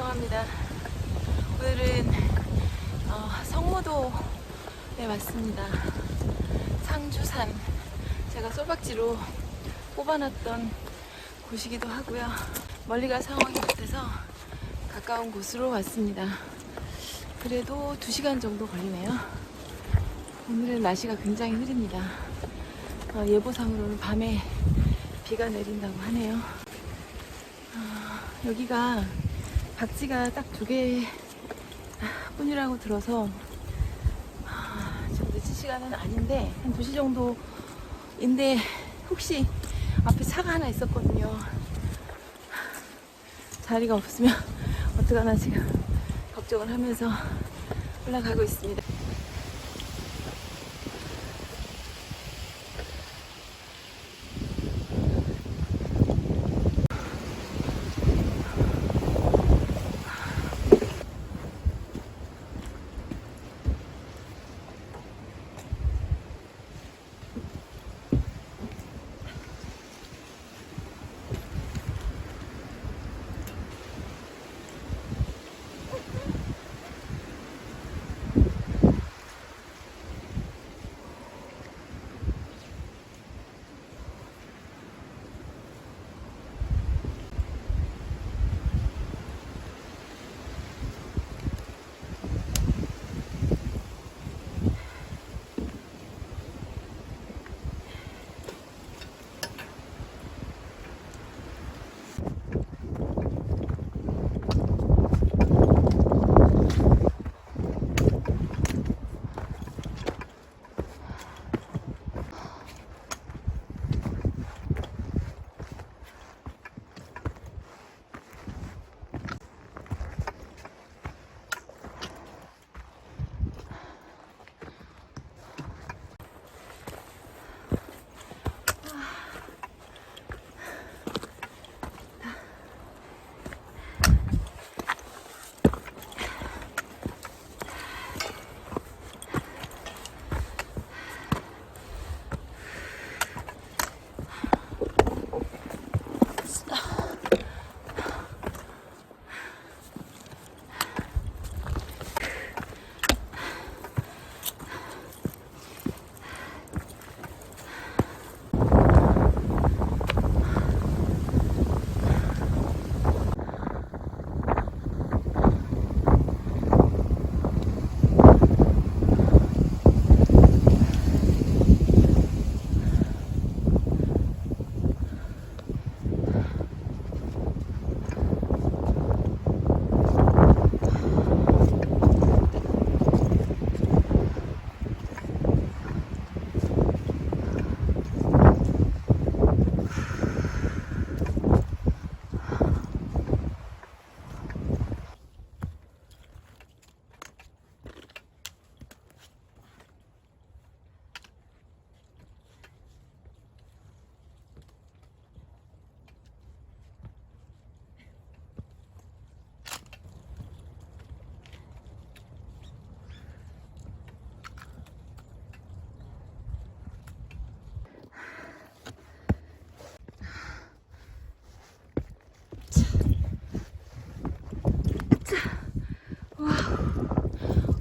죄송합니다. 오늘은 성모도에 왔습니다. 상주산, 제가 솔박지로 뽑아놨던 곳이기도 하고요. 멀리 갈 상황이 같아서 가까운 곳으로 왔습니다. 그래도 2시간 정도 걸리네요. 오늘은 날씨가 굉장히 흐립니다. 예보상으로는 밤에 비가 내린다고 하네요. 여기가 박지가 딱 2개 뿐이라고 들어서 좀 늦은 시간은 아닌데 한 2시 정도인데 혹시 앞에 차가 하나 있었거든요. 자리가 없으면 어떡하나 지금 걱정을 하면서 올라가고 있습니다.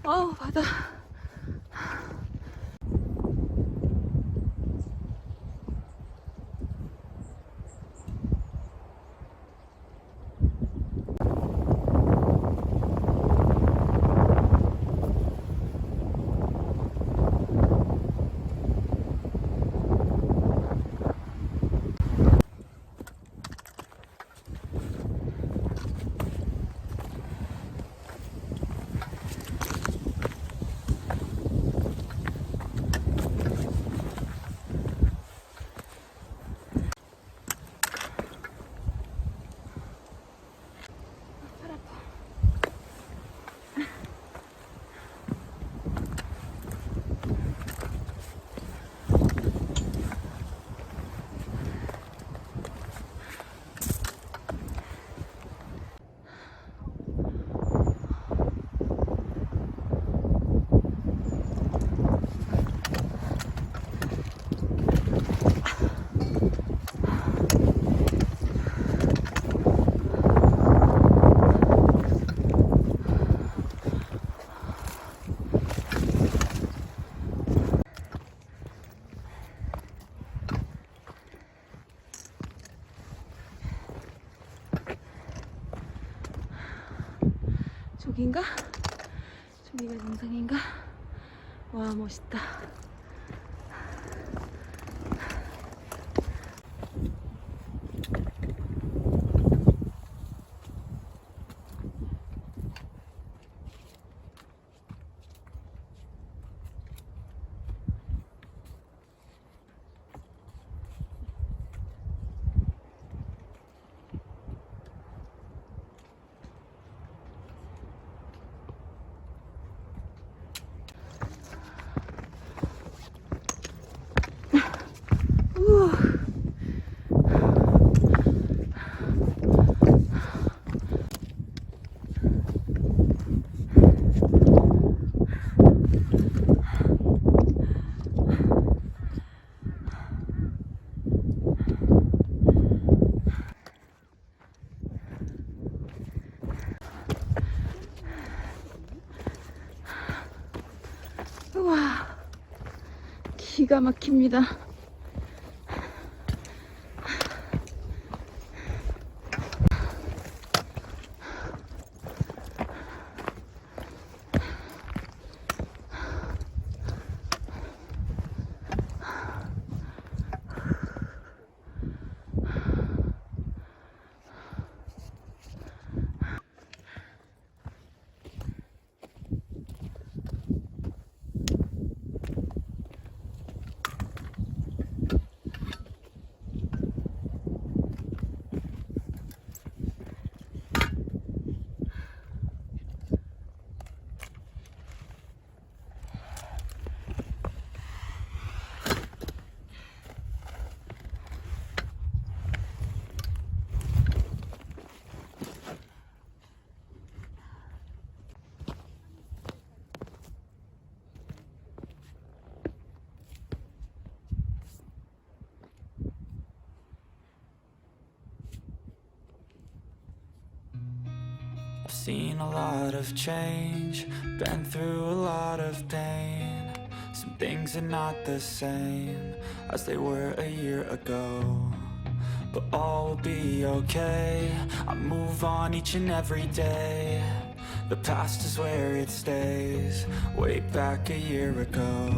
어우, 바다. 여긴가? 저기가 정상인가? 와, 멋있다. 우와, 기가 막힙니다. I've seen a lot of change, been through a lot of pain. Some things are not the same as they were a year ago, but all will be okay. I move on each and every day. The past is where it stays, way back a year ago.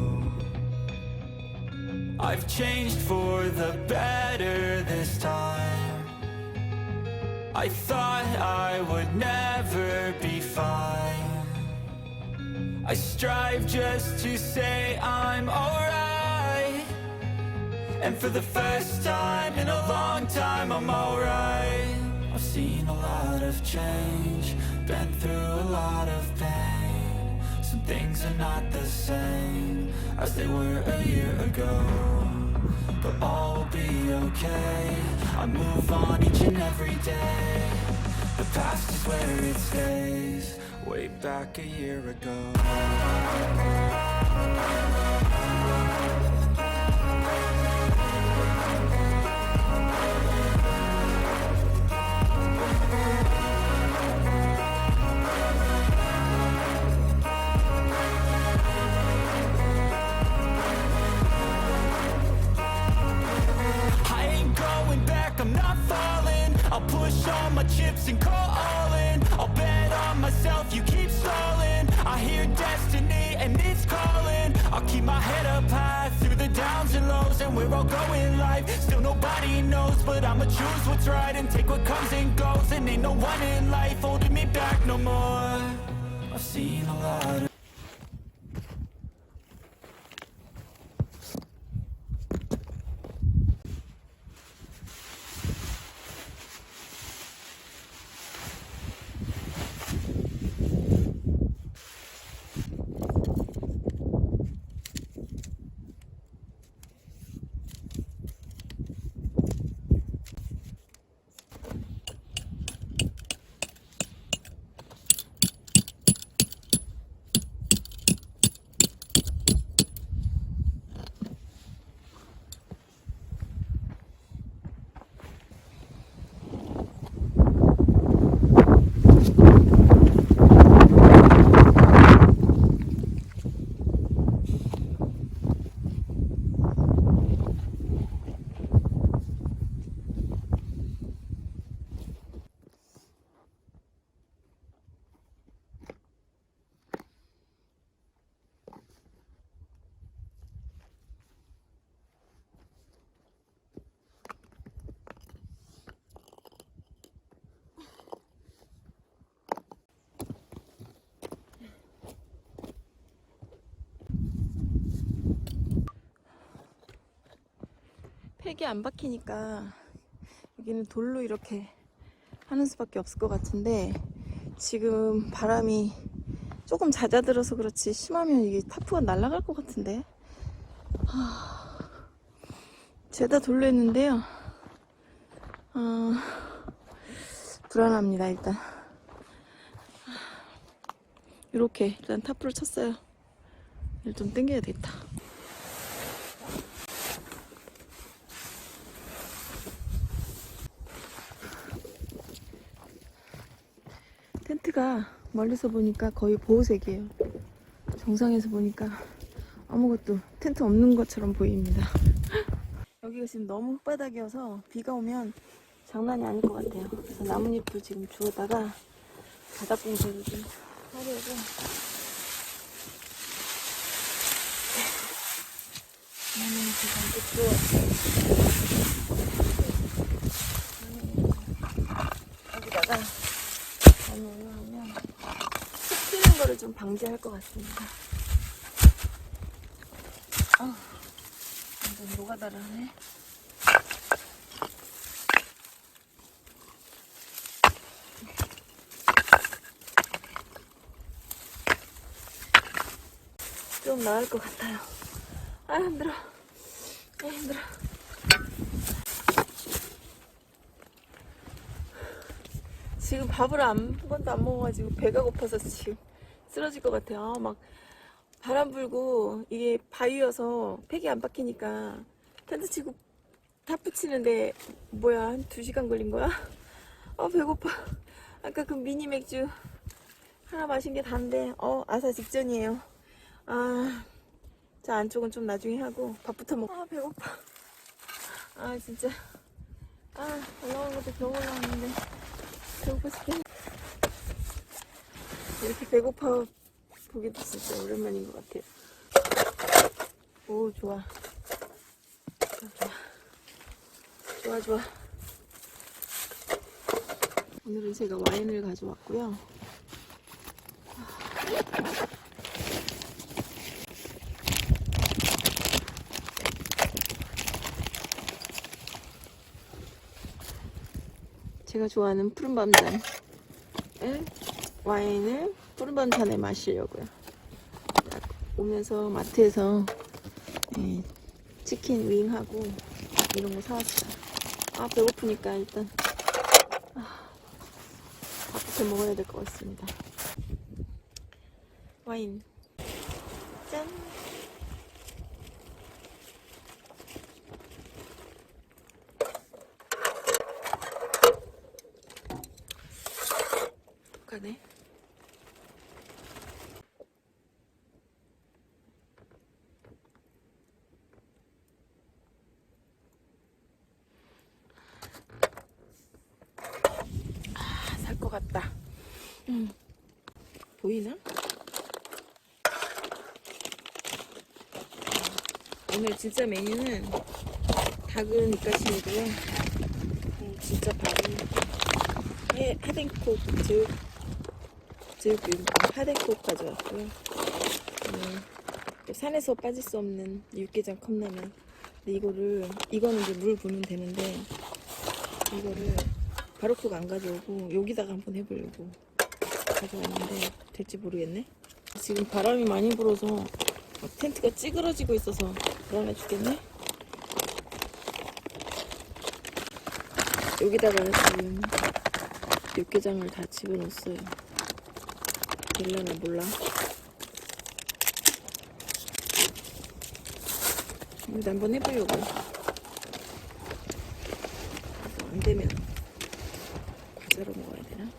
I've changed for the better this time. I thought I would never be fine. I strive just to say I'm alright, and for the first time in a long time I'm alright. I've seen a lot of change, been through a lot of pain. Some things are not the same as they were a year ago, but all will be okay. I move on each and every day. The past is where it stays, way back a year ago. I'm not falling. I'll push all my chips and call all in. I'll bet on myself, you keep stalling. I hear destiny and it's calling. I'll keep my head up high through the downs and lows, and we're all going life. Still nobody knows, but I'ma choose what's right and take what comes and goes. And ain't no one in life holding me back no more. I've seen a lot of 팩이 안 박히니까 여기는 돌로 이렇게 하는 수밖에 없을 것 같은데, 지금 바람이 조금 잦아들어서 그렇지 심하면 이게 타프가 날아갈 것 같은데. 죄다 돌로 했는데요. 불안합니다. 일단 이렇게 일단 타프를 쳤어요. 이를 좀 당겨야 되겠다. 텐트가 멀리서 보니까 거의 보호색이에요. 정상에서 보니까 아무것도 텐트 없는 것처럼 보입니다. 여기가 지금 너무 흙바닥이어서 비가 오면 장난이 아닐 것 같아요. 그래서 나뭇잎도 지금 주워다가 바닥 공사를 좀 하려고. 나뭇잎이 잔뜩 주웠어요. 여기다가 많이 올라오면 흙 튀는 거를 좀 방지할 것 같습니다. 완전 노가다를 하네. 좀 나을 것 같아요. 아, 힘들어. 아, 힘들어. 지금 밥을 한 번도 안 먹어가지고 배가 고파서 지금 쓰러질 것 같아요. 막 바람 불고 이게 바위여서 팩이 안 박히니까 텐트 치고 타프 치는데 뭐야, 한 2시간 걸린 거야? 배고파. 아까 그 미니 맥주 하나 마신 게 다인데 아사 직전이에요. 자, 안쪽은 좀 나중에 하고 밥부터 먹고. 배고파. 진짜 올라오는 것도 겨우 올라왔는데 배고파 죽겠네. 이렇게 배고파 보기도 진짜 오랜만인 것 같아요. 오, 좋아. 좋아. 오늘은 제가 와인을 가져왔고요. 제가 좋아하는 푸른밤잔 와인을 푸른밤잔에 마시려고요. 오면서 마트에서 치킨 윙하고 이런 거 사왔어요. 배고프니까 일단 밥부터 먹어야 될 것 같습니다. 와인 짠. 독하네. 살 것 같다. 보이나? 오늘 진짜 메뉴는 닭은 입가심이고요. 진짜 밥은 하덴콕 제육볶음 하덴콕 가져왔고요. 산에서 빠질 수 없는 육개장 컵라면. 근데 이거는 이제 물 부으면 되는데 이거를 바로콕 안 가져오고 여기다가 한번 해보려고 가져왔는데 될지 모르겠네. 지금 바람이 많이 불어서 텐트가 찌그러지고 있어서 불안해 죽겠네. 여기다가 지금 육개장을 다 집어넣었어요. 될려나 몰라. 여기다 한번 해보려고. 안 되면 과자로 먹어야 되나?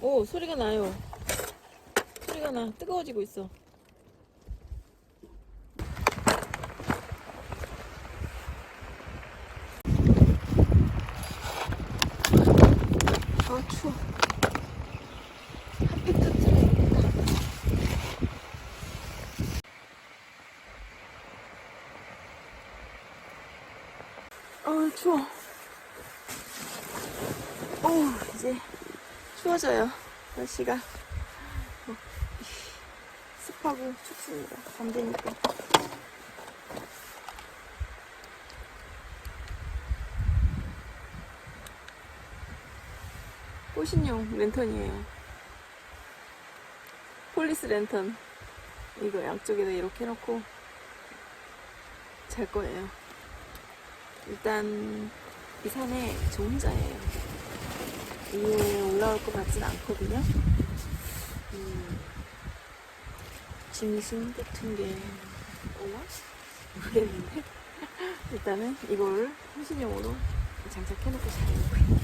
오, 소리가 나요. 소리가 나. 뜨거워지고 있어. 추워. 핫팩 터뜨려야겠다. 추워. 이제 추워져요. 날씨가 습하고 춥습니다. 밤 되니까. 호신용 랜턴이에요. 폴리스 랜턴. 이거 양쪽에다 이렇게 해놓고 잘 거예요. 일단 이 산에 저 혼자예요. 위에 올라올 것 같진 않거든요. 짐승 같은 게 오나? 모르겠는데 일단은 이걸 호신용으로 장착해놓고 자려고요.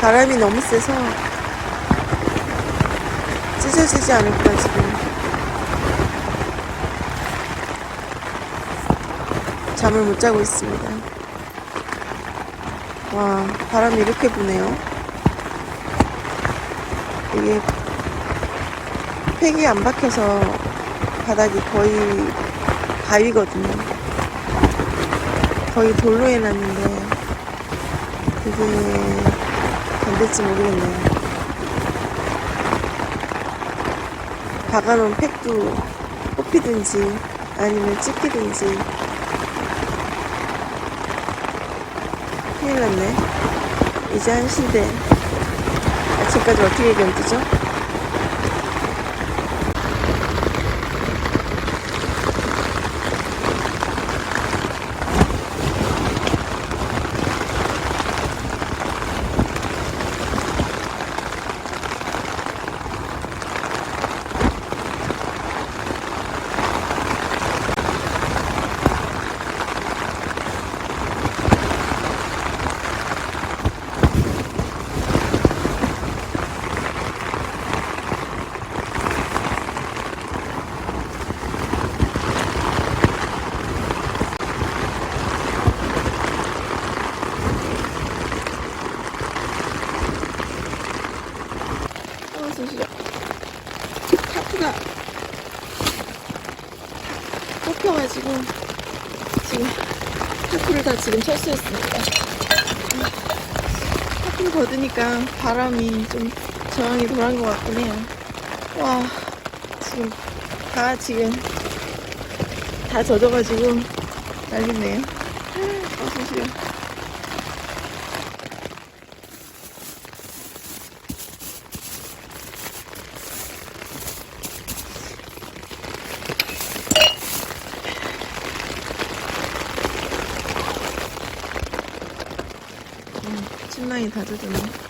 바람이 너무 세서 찢어지지 않을까 지금. 잠을 못 자고 있습니다. 와, 바람이 이렇게 부네요. 이게 팩이 안 박혀서 바닥이 거의 바위거든요. 거의 돌로 해놨는데 그게 안 될지 모르겠네요. 박아놓은 팩도 뽑히든지 아니면 찢기든지. 큰일 났네. 이제 1시인데 아침까지 어떻게 견디죠? 타프가 뽑혀가지고 지금 타프를 다 지금 철수했습니다. 타프를 걷으니까 바람이 좀 저항이 덜한 것 같긴 해요. 와, 지금 다 젖어가지고 난리네요. 소시요. 침낭이 다 젖었네.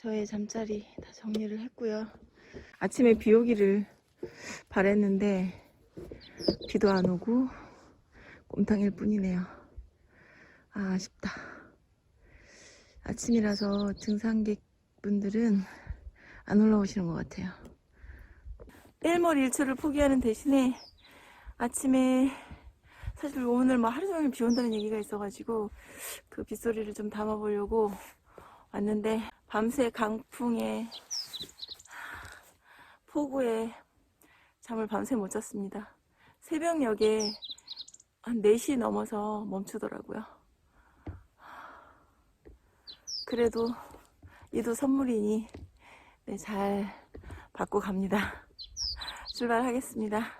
저의 잠자리 다 정리를 했고요. 아침에 비 오기를 바랬는데 비도 안 오고 곰탕일 뿐이네요. 아, 아쉽다. 아침이라서 등산객분들은 안 올라오시는 것 같아요. 내일모레 일출을 포기하는 대신에 아침에 사실 오늘 뭐 하루 종일 비 온다는 얘기가 있어가지고 그 빗소리를 좀 담아보려고 왔는데 밤새 강풍에 폭우에 잠을 밤새 못 잤습니다. 새벽녘에 한 4시 넘어서 멈추더라고요. 그래도 이도 선물이니 네, 잘 받고 갑니다. 출발하겠습니다.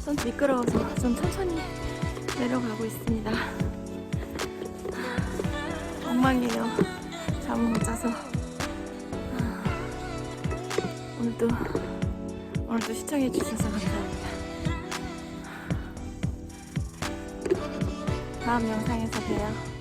좀 미끄러워서 좀 천천히 내려가고 있습니다. 엉망이에요. 잠을 못 자서. 오늘도 시청해 주셔서 감사합니다. 다음 영상에서 봬요.